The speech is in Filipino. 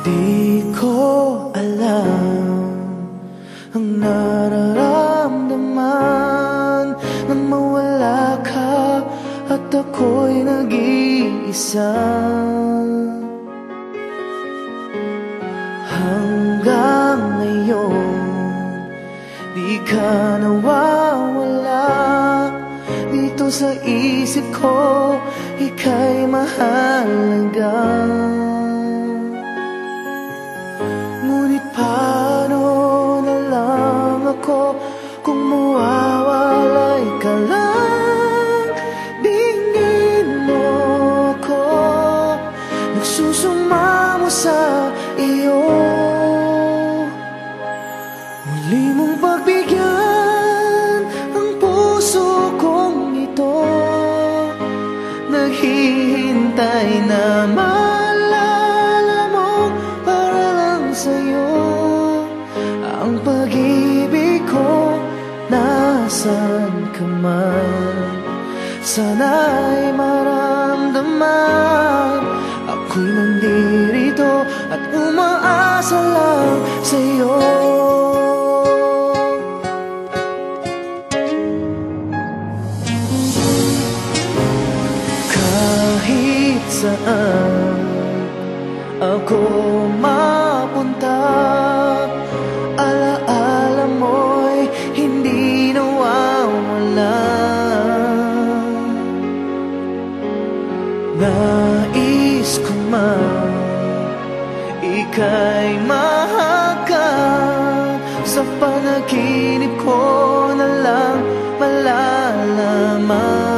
Di ko alam ang nararamdaman nang mawala ka at ako'y nag-iisa. Hanggang ngayon di ka nawawala dito sa isip ko, ika'y mahalaga. Ngunit paano na lang ako kung mawawalay ka lang? Bingin mo ako, nagsusumamo sa iyo. Muli mong pagbigyan ang puso kong ito, naghihintay na maalala mo para lang sa'yo. Ang pag-ibig ko, nasan ka man, sana'y maramdaman. Ako'y nandirito at umaasa lang sa'yo. Kahit saan ako mapunta, alaala mo'y hindi nawawala. Nais ko man ika'y mahagkan, sa panaginip ko na lang malalaman.